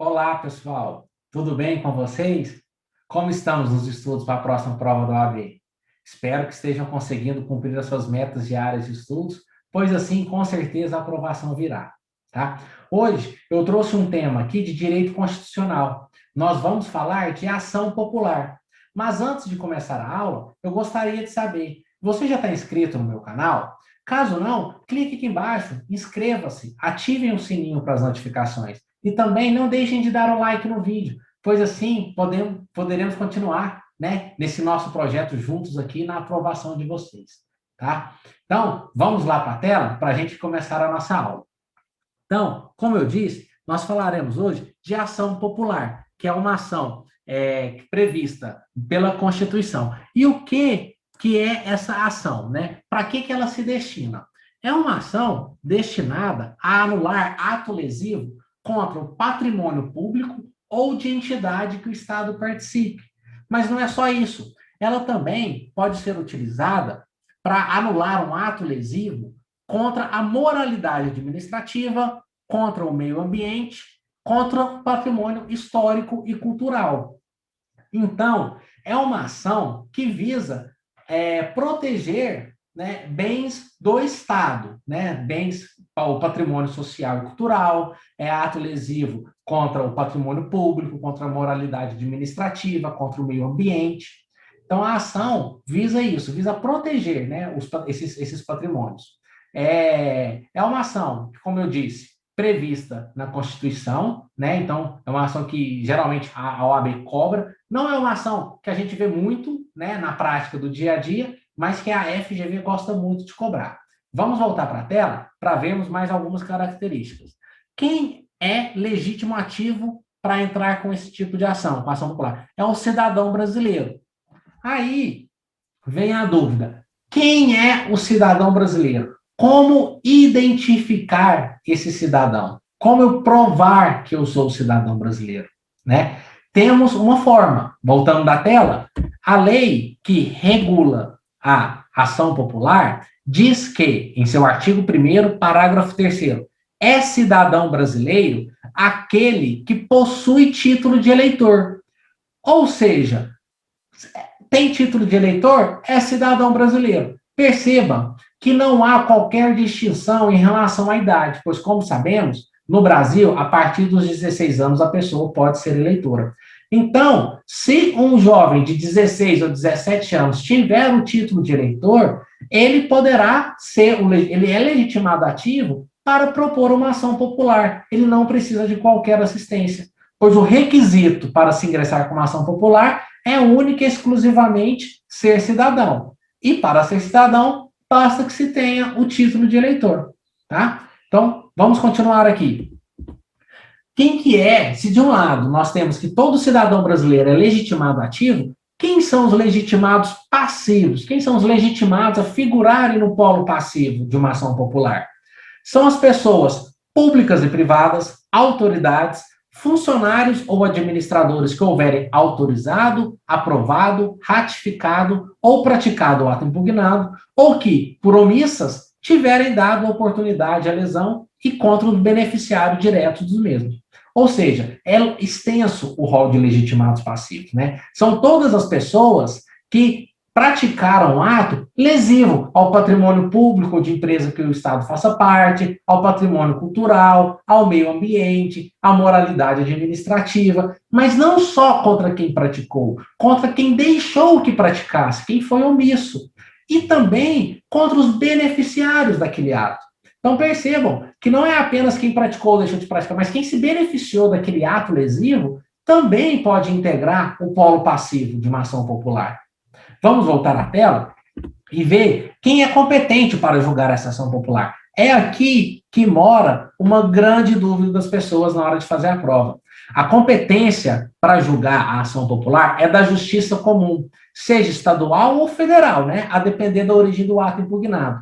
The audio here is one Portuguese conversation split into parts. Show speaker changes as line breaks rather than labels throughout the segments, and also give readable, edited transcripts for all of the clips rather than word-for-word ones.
Olá, pessoal. Tudo bem com vocês? Como estamos nos estudos para a próxima prova da OAB? Espero que estejam conseguindo cumprir as suas metas diárias de estudos, pois assim, com certeza, a aprovação virá, tá? Hoje, eu trouxe um tema aqui de direito constitucional. Nós vamos falar de ação popular. Mas antes de começar a aula, eu gostaria de saber, você já está inscrito no meu canal? Caso não, clique aqui embaixo, inscreva-se, ativem o sininho para as notificações. E também não deixem de dar o like no vídeo, pois assim poderemos continuar, né, nesse nosso projeto juntos aqui na aprovação de vocês, tá? Então, vamos lá para a tela para a gente começar a nossa aula. Então, como eu disse, nós falaremos hoje de ação popular, que é uma ação prevista pela Constituição. E o que é essa ação, né? Para que ela se destina? É uma ação destinada a anular ato lesivo contra o patrimônio público ou de entidade que o Estado participe. Mas não é só isso. Ela também pode ser utilizada para anular um ato lesivo contra a moralidade administrativa, contra o meio ambiente, contra o patrimônio histórico e cultural. Então, é uma ação que visa proteger, né, bens do Estado, né, bens ao patrimônio social e cultural, ato lesivo contra o patrimônio público, contra a moralidade administrativa, contra o meio ambiente. Então, a ação visa isso, visa proteger, né, esses patrimônios. É uma ação, como eu disse, prevista na Constituição, né? Então, é uma ação que geralmente a OAB cobra. Não é uma ação que a gente vê muito, né, na prática do dia a dia, mas que a FGV gosta muito de cobrar. Vamos voltar para a tela para vermos mais algumas características. Quem é legítimo ativo para entrar com esse tipo de ação, com ação popular? É o cidadão brasileiro. Aí vem a dúvida: quem é o cidadão brasileiro? Como identificar esse cidadão? Como eu provar que eu sou cidadão brasileiro? Né? Temos uma forma, voltando da tela, a lei que regula a ação popular diz que, em seu artigo 1º, parágrafo 3º, é cidadão brasileiro aquele que possui título de eleitor. Ou seja, tem título de eleitor, é cidadão brasileiro. Percebam que não há qualquer distinção em relação à idade, pois, como sabemos, no Brasil, a partir dos 16 anos, a pessoa pode ser eleitora. Então, se um jovem de 16 ou 17 anos tiver o título de eleitor, ele poderá ser, ele é legitimado ativo para propor uma ação popular. Ele não precisa de qualquer assistência, pois o requisito para se ingressar com uma ação popular é única e exclusivamente ser cidadão. E para ser cidadão, basta que se tenha o título de eleitor, tá? Então, vamos continuar aqui. Quem que é, se de um lado nós temos que todo cidadão brasileiro é legitimado ativo, quem são os legitimados passivos? Quem são os legitimados a figurarem no polo passivo de uma ação popular? São as pessoas públicas e privadas, autoridades, funcionários ou administradores que houverem autorizado, aprovado, ratificado ou praticado o ato impugnado, ou que, por omissas, tiverem dado oportunidade à lesão e contra o beneficiário direto dos mesmos. Ou seja, é extenso o rol de legitimados passivos, né? São todas as pessoas que praticaram ato lesivo ao patrimônio público ou de empresa que o Estado faça parte, ao patrimônio cultural, ao meio ambiente, à moralidade administrativa, mas não só contra quem praticou, contra quem deixou que praticasse, quem foi omisso, e também contra os beneficiários daquele ato. Então percebam que não é apenas quem praticou ou deixou de praticar, mas quem se beneficiou daquele ato lesivo também pode integrar o polo passivo de uma ação popular. Vamos voltar à tela e ver quem é competente para julgar essa ação popular. É aqui que mora uma grande dúvida das pessoas na hora de fazer a prova. A competência para julgar a ação popular é da justiça comum, seja estadual ou federal, né? A depender da origem do ato impugnado.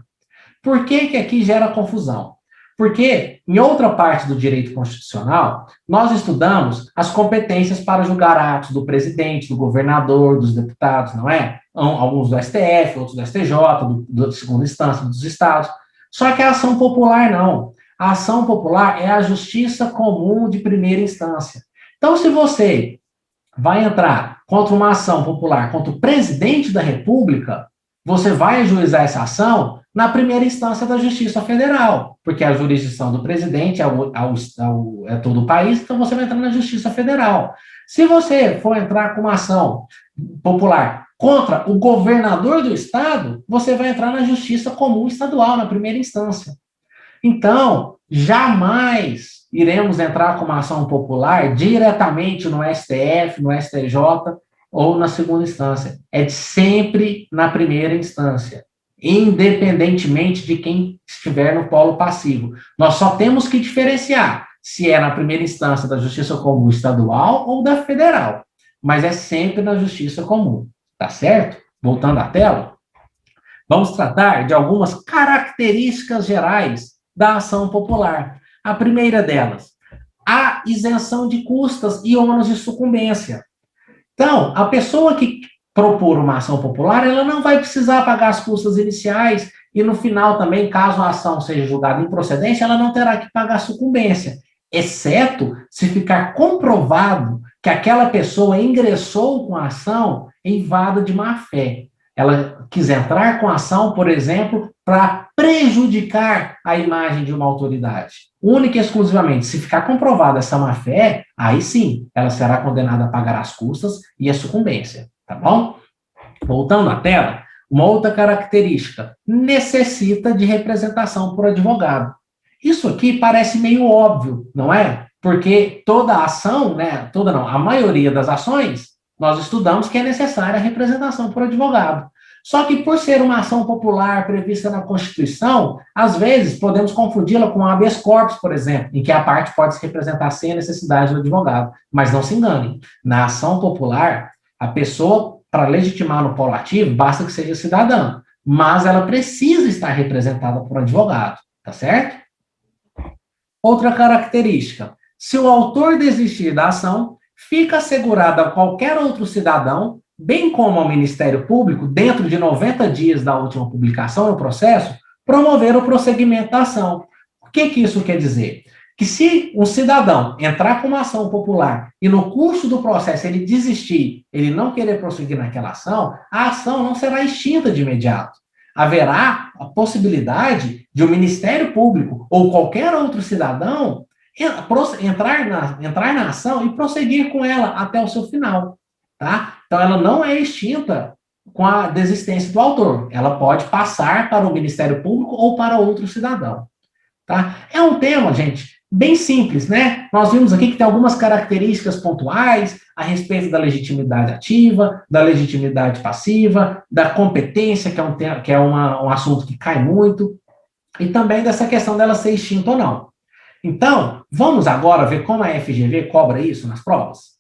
Por que aqui gera confusão? Porque, em outra parte do direito constitucional, nós estudamos as competências para julgar atos do presidente, do governador, dos deputados, não é? Alguns do STF, outros do STJ, do segunda instância, dos estados. Só que a ação popular não. A ação popular é a justiça comum de primeira instância. Então, se você vai entrar contra uma ação popular contra o presidente da República, você vai ajuizar essa ação na primeira instância da Justiça Federal, porque a jurisdição do presidente é todo o país, então você vai entrar na Justiça Federal. Se você for entrar com uma ação popular contra o governador do estado, você vai entrar na Justiça Comum Estadual, na primeira instância. Então, jamais iremos entrar com uma ação popular diretamente no STF, no STJ ou na segunda instância. É sempre na primeira instância, independentemente de quem estiver no polo passivo. Nós só temos que diferenciar se é na primeira instância da Justiça Comum Estadual ou da Federal, mas é sempre na Justiça Comum, tá certo? Voltando à tela, vamos tratar de algumas características gerais da ação popular. A primeira delas, a isenção de custas e ônus de sucumbência. Então, a pessoa que propor uma ação popular, ela não vai precisar pagar as custas iniciais e no final também, caso a ação seja julgada improcedente, ela não terá que pagar sucumbência, exceto se ficar comprovado que aquela pessoa ingressou com a ação em vado de má-fé. Ela quis entrar com a ação, por exemplo, para prejudicar a imagem de uma autoridade. Única e exclusivamente, se ficar comprovada essa má-fé, aí sim, ela será condenada a pagar as custas e a sucumbência, tá bom? Voltando à tela, uma outra característica, necessita de representação por advogado. Isso aqui parece meio óbvio, não é? Porque toda ação, né, toda não, a maioria das ações, nós estudamos que é necessária a representação por advogado. Só que por ser uma ação popular prevista na Constituição, às vezes podemos confundi-la com habeas corpus, por exemplo, em que a parte pode se representar sem a necessidade do advogado. Mas não se enganem, na ação popular, a pessoa, para legitimar no polo ativo, basta que seja cidadã, mas ela precisa estar representada por um advogado, tá certo? Outra característica, se o autor desistir da ação, fica assegurado a qualquer outro cidadão, bem como ao Ministério Público, dentro de 90 dias da última publicação no processo, promover o prosseguimento da ação. O que isso quer dizer? Que se um cidadão entrar com uma ação popular e no curso do processo ele desistir, ele não querer prosseguir naquela ação, a ação não será extinta de imediato. Haverá a possibilidade de o Ministério Público ou qualquer outro cidadão entrar na ação e prosseguir com ela até o seu final. Tá? Então, ela não é extinta com a desistência do autor. Ela pode passar para o Ministério Público ou para outro cidadão. Tá? É um tema, gente, bem simples, né? Nós vimos aqui que tem algumas características pontuais a respeito da legitimidade ativa, da legitimidade passiva, da competência, que é um assunto que cai muito, e também dessa questão dela ser extinta ou não. Então, vamos agora ver como a FGV cobra isso nas provas?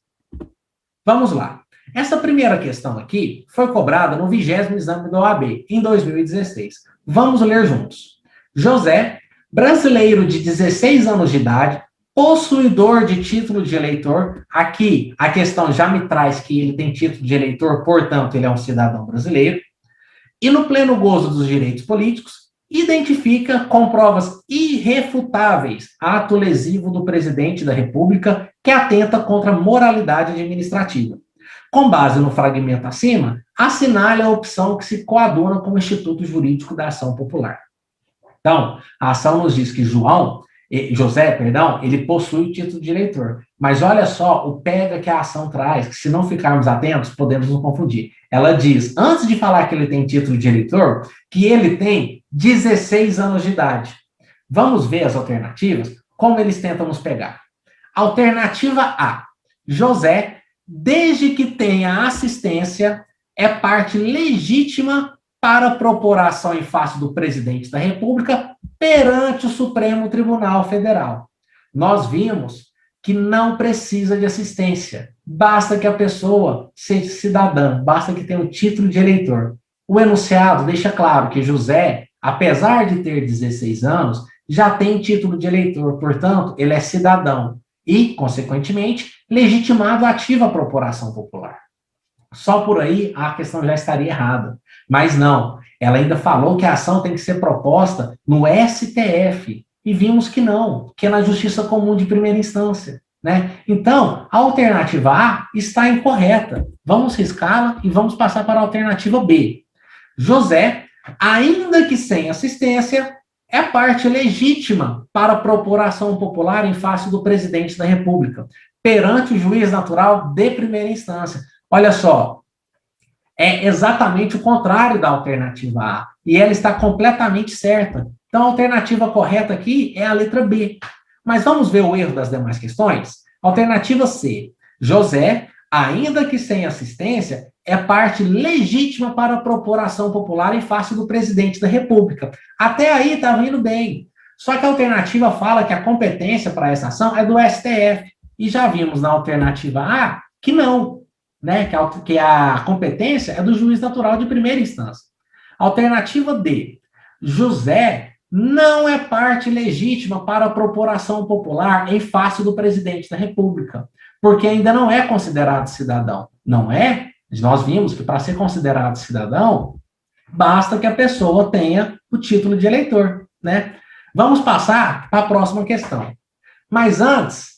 Vamos lá. Essa primeira questão aqui foi cobrada no 20º exame da OAB, em 2016. Vamos ler juntos. José, brasileiro de 16 anos de idade, possuidor de título de eleitor. Aqui, a questão já me traz que ele tem título de eleitor, portanto, ele é um cidadão brasileiro. E no pleno gozo dos direitos políticos, identifica com provas irrefutáveis ato lesivo do presidente da República que atenta contra a moralidade administrativa. Com base no fragmento acima, assinale a opção que se coaduna com o Instituto Jurídico da Ação Popular. Então, a ação nos diz que José, ele possui o título de eleitor. Mas olha só o pega que a ação traz, que se não ficarmos atentos, podemos nos confundir. Ela diz, antes de falar que ele tem título de eleitor, que ele tem 16 anos de idade. Vamos ver as alternativas, como eles tentam nos pegar. Alternativa A. José, desde que tenha assistência, é parte legítima para propor a ação em face do presidente da República perante o Supremo Tribunal Federal. Nós vimos que não precisa de assistência, basta que a pessoa seja cidadã, basta que tenha o título de eleitor. O enunciado deixa claro que José, apesar de ter 16 anos, já tem título de eleitor, portanto, ele é cidadão e, consequentemente, legitimado ativo a propor a ação popular. Só por aí a questão já estaria errada. Mas não, ela ainda falou que a ação tem que ser proposta no STF. E vimos que não, que é na Justiça Comum de primeira instância. né? Então, a alternativa A está incorreta. Vamos riscá-la e vamos passar para a alternativa B. José, ainda que sem assistência, é parte legítima para propor ação popular em face do presidente da República, perante o juiz natural de primeira instância. Olha só, é exatamente o contrário da alternativa A, e ela está completamente certa. Então, a alternativa correta aqui é a letra B. Mas vamos ver o erro das demais questões? Alternativa C. José, ainda que sem assistência, é parte legítima para propor ação popular em face do presidente da República. Até aí estava indo bem. Só que a alternativa fala que a competência para essa ação é do STF. E já vimos na alternativa A que não, né? Que a competência é do juiz natural de primeira instância. Alternativa D. José não é parte legítima para propor ação popular em face do presidente da República, porque ainda não é considerado cidadão. Não é? Nós vimos que para ser considerado cidadão, basta que a pessoa tenha o título de eleitor, né? Vamos passar para a próxima questão. Mas antes,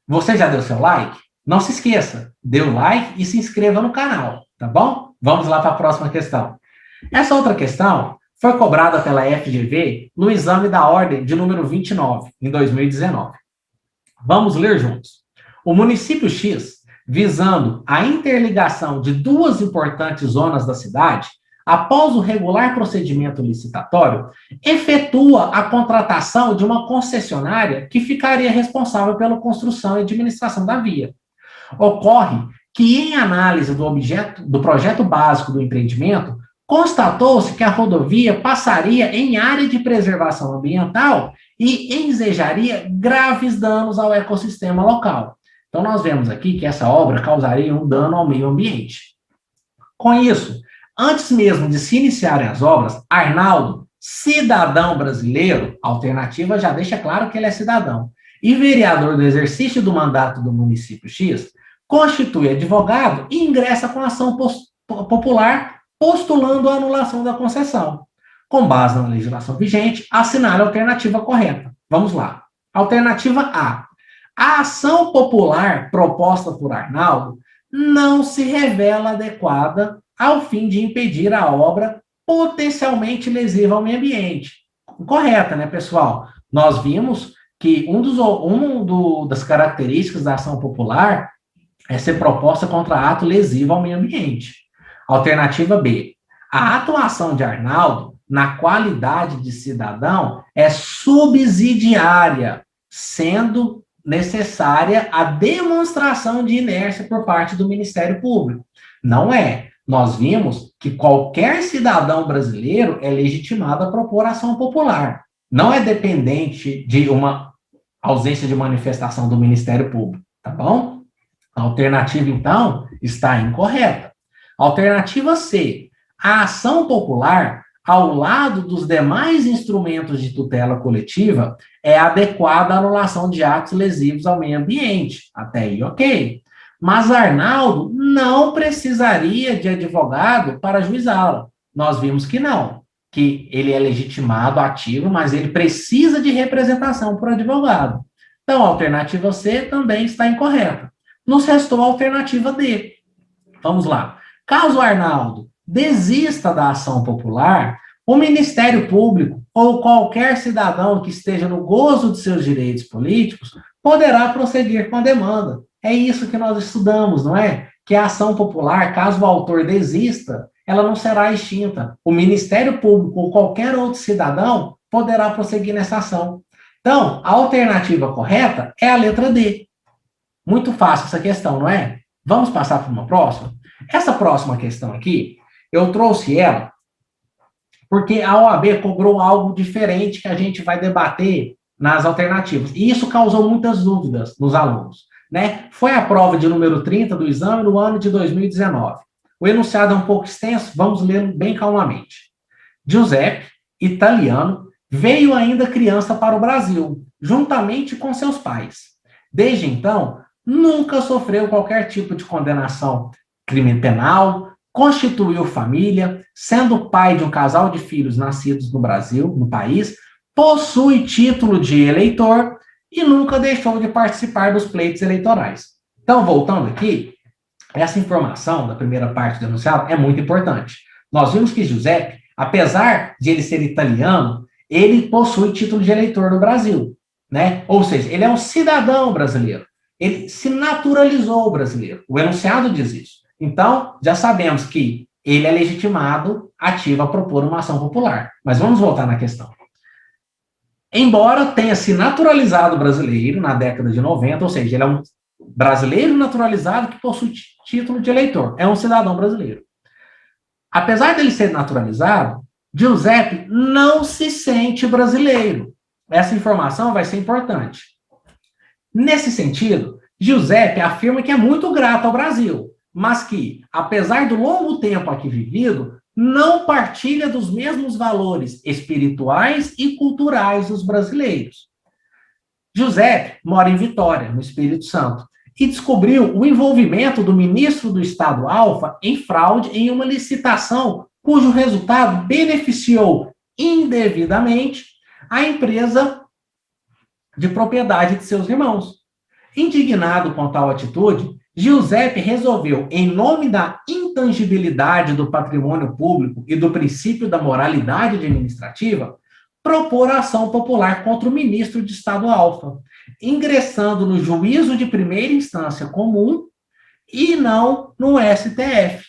você já deu seu like? Não se esqueça, dê o like e se inscreva no canal, tá bom? Vamos lá para a próxima questão. Essa outra questão foi cobrada pela FGV no exame da ordem de número 29, em 2019. Vamos ler juntos. O município X, visando a interligação de duas importantes zonas da cidade, após o regular procedimento licitatório, efetua a contratação de uma concessionária que ficaria responsável pela construção e administração da via. Ocorre que, em análise do projeto básico do empreendimento, constatou-se que a rodovia passaria em área de preservação ambiental e ensejaria graves danos ao ecossistema local. Então, nós vemos aqui que essa obra causaria um dano ao meio ambiente. Com isso, antes mesmo de se iniciarem as obras, Arnaldo, cidadão brasileiro, a alternativa já deixa claro que ele é cidadão, e vereador do exercício do mandato do município X, constitui advogado e ingressa com ação popular postulando a anulação da concessão. Com base na legislação vigente, assinale a alternativa correta. Vamos lá. Alternativa A. A ação popular proposta por Arnaldo não se revela adequada ao fim de impedir a obra potencialmente lesiva ao meio ambiente. Correta, né, pessoal? Nós vimos que das características da ação popular é ser proposta contra ato lesivo ao meio ambiente. Alternativa B. A atuação de Arnaldo, na qualidade de cidadão, é subsidiária, sendo necessária a demonstração de inércia por parte do Ministério Público. Não é. Nós vimos que qualquer cidadão brasileiro é legitimado a propor ação popular. Não é dependente de uma ausência de manifestação do Ministério Público, tá bom? A alternativa, então, está incorreta. Alternativa C. A ação popular, ao lado dos demais instrumentos de tutela coletiva, é adequada à anulação de atos lesivos ao meio ambiente. Até aí, ok. Mas Arnaldo não precisaria de advogado para ajuizá-la. Nós vimos que não, que ele é legitimado, ativo, mas ele precisa de representação por advogado. Então, a alternativa C também está incorreta. Nos restou a alternativa D. Vamos lá. Caso Arnaldo desista da ação popular, o Ministério Público ou qualquer cidadão que esteja no gozo de seus direitos políticos poderá prosseguir com a demanda. É isso que nós estudamos, não é? Que a ação popular, caso o autor desista, ela não será extinta. O Ministério Público ou qualquer outro cidadão poderá prosseguir nessa ação. Então, a alternativa correta é a letra D. Muito fácil essa questão, não é? Vamos passar para uma próxima? Essa próxima questão aqui, eu trouxe ela porque a OAB cobrou algo diferente que a gente vai debater nas alternativas. E isso causou muitas dúvidas nos alunos, né? Foi a prova de número 30 do exame no ano de 2019. O enunciado é um pouco extenso, vamos lê-lo bem calmamente. Giuseppe, italiano, veio ainda criança para o Brasil, juntamente com seus pais. Desde então, nunca sofreu qualquer tipo de condenação crime penal, constituiu família, sendo pai de um casal de filhos nascidos no Brasil, no país, possui título de eleitor e nunca deixou de participar dos pleitos eleitorais. Então, voltando aqui, essa informação da primeira parte do enunciado é muito importante. Nós vimos que Giuseppe, apesar de ele ser italiano, ele possui título de eleitor no Brasil, né? Ou seja, ele é um cidadão brasileiro. Ele se naturalizou brasileiro. O enunciado diz isso. Então, já sabemos que ele é legitimado, ativo a propor uma ação popular. Mas vamos voltar na questão. Embora tenha se naturalizado brasileiro na década de 90, ou seja, ele é um brasileiro naturalizado que possui título de eleitor, é um cidadão brasileiro. Apesar dele ser naturalizado, Giuseppe não se sente brasileiro. Essa informação vai ser importante. Nesse sentido, Giuseppe afirma que é muito grato ao Brasil, mas que, apesar do longo tempo aqui vivido, não partilha dos mesmos valores espirituais e culturais dos brasileiros. Giuseppe mora em Vitória, no Espírito Santo, e descobriu o envolvimento do ministro do Estado Alfa em fraude em uma licitação cujo resultado beneficiou indevidamente a empresa de propriedade de seus irmãos. Indignado com tal atitude, Giuseppe resolveu, em nome da intangibilidade do patrimônio público e do princípio da moralidade administrativa, propor a ação popular contra o ministro de Estado Alfa, ingressando no juízo de primeira instância comum e não no STF.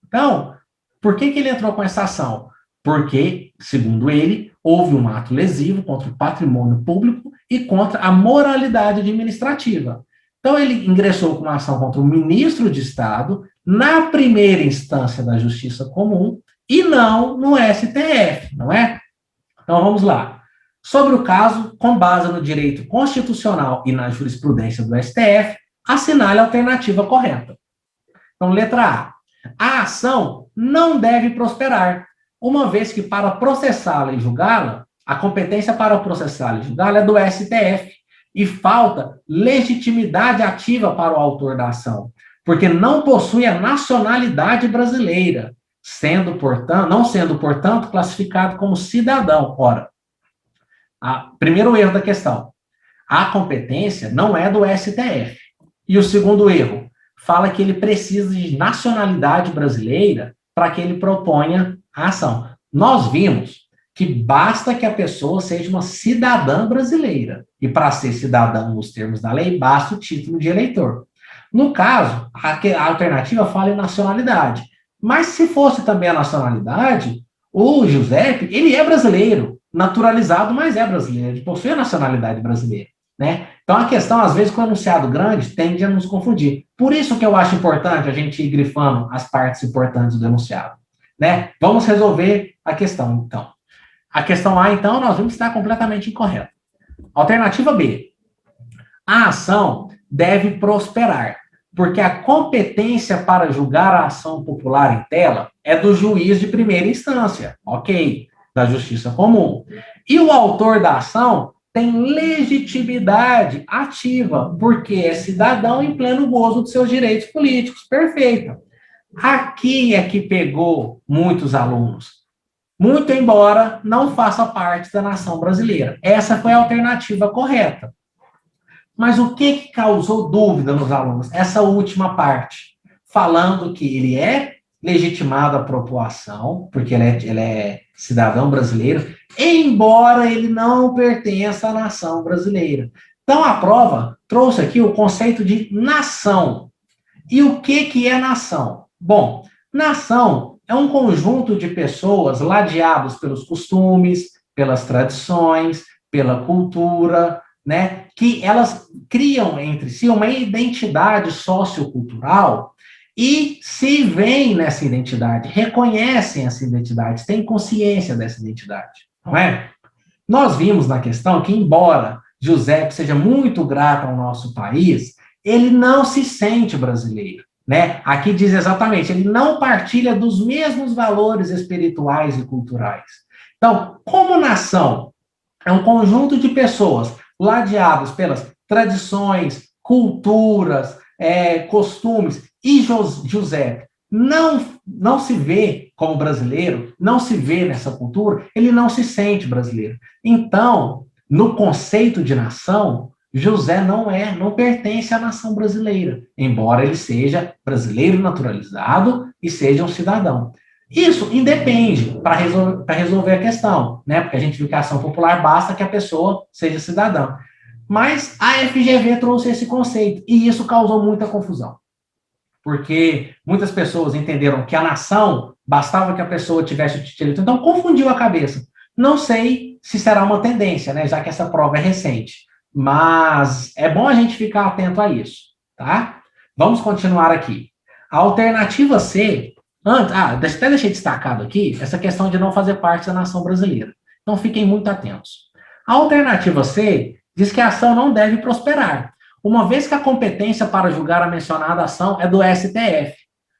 Então, por que ele entrou com essa ação? Porque, segundo ele, houve um ato lesivo contra o patrimônio público e contra a moralidade administrativa. Então, ele ingressou com uma ação contra o ministro de Estado na primeira instância da Justiça Comum e não no STF, não é? Então, vamos lá. Sobre o caso, com base no direito constitucional e na jurisprudência do STF, assinale a alternativa correta. Então, letra A. A ação não deve prosperar, uma vez que para processá-la e julgá-la, a competência para processá-la e julgá-la é do STF, e falta legitimidade ativa para o autor da ação, porque não possui a nacionalidade brasileira, não sendo, portanto, classificado como cidadão. Ora, primeiro erro da questão, a competência não é do STF. E o segundo erro, fala que ele precisa de nacionalidade brasileira para que ele proponha a ação. Nós vimos que basta que a pessoa seja uma cidadã brasileira. E para ser cidadão nos termos da lei, basta o título de eleitor. No caso, a alternativa fala em nacionalidade. Mas se fosse também a nacionalidade, o Giuseppe, ele é brasileiro, naturalizado, mas é brasileiro, ele possui a nacionalidade brasileira, né? Então, a questão, às vezes, com o enunciado grande, tende a nos confundir. Por isso que eu acho importante a gente ir grifando as partes importantes do enunciado, né? Vamos resolver a questão, então. A questão A, então, nós vimos que está completamente incorreta. Alternativa B. A ação deve prosperar, porque a competência para julgar a ação popular em tela é do juiz de primeira instância, ok, da Justiça Comum. E o autor da ação tem legitimidade ativa, porque é cidadão em pleno gozo de seus direitos políticos. Perfeito. Aqui é que pegou muitos alunos. Muito embora não faça parte da nação brasileira. Essa foi a alternativa correta. Mas o que causou dúvida nos alunos? Essa última parte, falando que ele é legitimado a propor ação, porque ele é cidadão brasileiro, embora ele não pertença à nação brasileira. Então, a prova trouxe aqui o conceito de nação. E o que é nação? Bom, nação é um conjunto de pessoas ladeadas pelos costumes, pelas tradições, pela cultura, né, que elas criam entre si uma identidade sociocultural e se veem nessa identidade, reconhecem essa identidade, têm consciência dessa identidade, não é? Nós vimos na questão que, embora Giuseppe seja muito grato ao nosso país, ele não se sente brasileiro, né? Aqui diz exatamente, ele não partilha dos mesmos valores espirituais e culturais. Então, como nação, é um conjunto de pessoas ladeados pelas tradições, culturas, costumes, e Giuseppe não se vê como brasileiro, não se vê nessa cultura, ele não se sente brasileiro. Então, no conceito de nação, José não pertence à nação brasileira, embora ele seja brasileiro naturalizado e seja um cidadão. Isso independe para resolver a questão, né? Porque a gente viu que a ação popular basta que a pessoa seja cidadã. Mas a FGV trouxe esse conceito e isso causou muita confusão, porque muitas pessoas entenderam que a nação bastava que a pessoa tivesse o título, então confundiu a cabeça. Não sei se será uma tendência, né? Já que essa prova é recente, mas é bom a gente ficar atento a isso, tá? Vamos continuar aqui. A alternativa C, até deixei destacado aqui essa questão de não fazer parte da nação brasileira. Então fiquem muito atentos. A alternativa C diz que a ação não deve prosperar, uma vez que a competência para julgar a mencionada ação é do STF,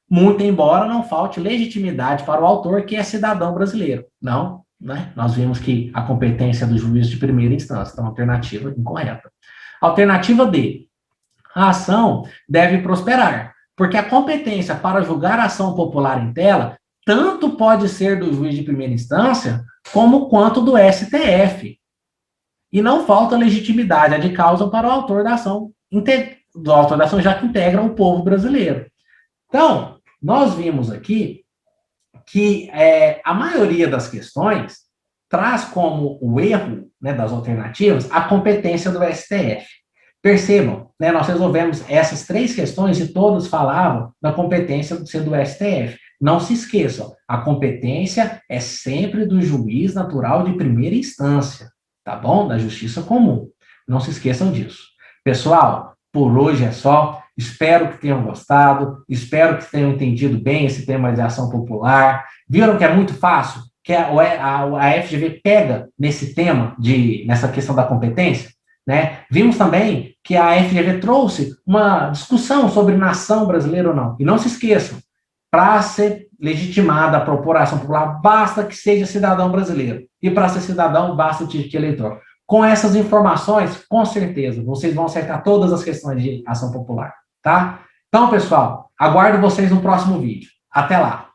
muito embora não falte legitimidade para o autor, que é cidadão brasileiro. Não, né? Nós vimos que a competência é do juiz de primeira instância, então alternativa incorreta. Alternativa D, a ação deve prosperar, porque a competência para julgar a ação popular em tela tanto pode ser do juiz de primeira instância, como quanto do STF. E não falta legitimidade de causa para o autor da ação, já que integra o povo brasileiro. Então, nós vimos aqui que a maioria das questões traz como o erro, né, das alternativas a competência do STF. Percebam, né, nós resolvemos essas 3 questões e todas falavam da competência do STF. Não se esqueçam, a competência é sempre do juiz natural de primeira instância, tá bom? Da justiça comum. Não se esqueçam disso. Pessoal, por hoje é só. Espero que tenham gostado, espero que tenham entendido bem esse tema de ação popular. Viram que é muito fácil? Que a FGV pega nesse tema, nessa questão da competência? Né? Vimos também que a FGV trouxe uma discussão sobre nação brasileira ou não. E não se esqueçam, para ser legitimada a propor a ação popular, basta que seja cidadão brasileiro. E para ser cidadão, basta o título de eleitor. Com essas informações, com certeza, vocês vão acertar todas as questões de ação popular, tá? Então, pessoal, aguardo vocês no próximo vídeo. Até lá!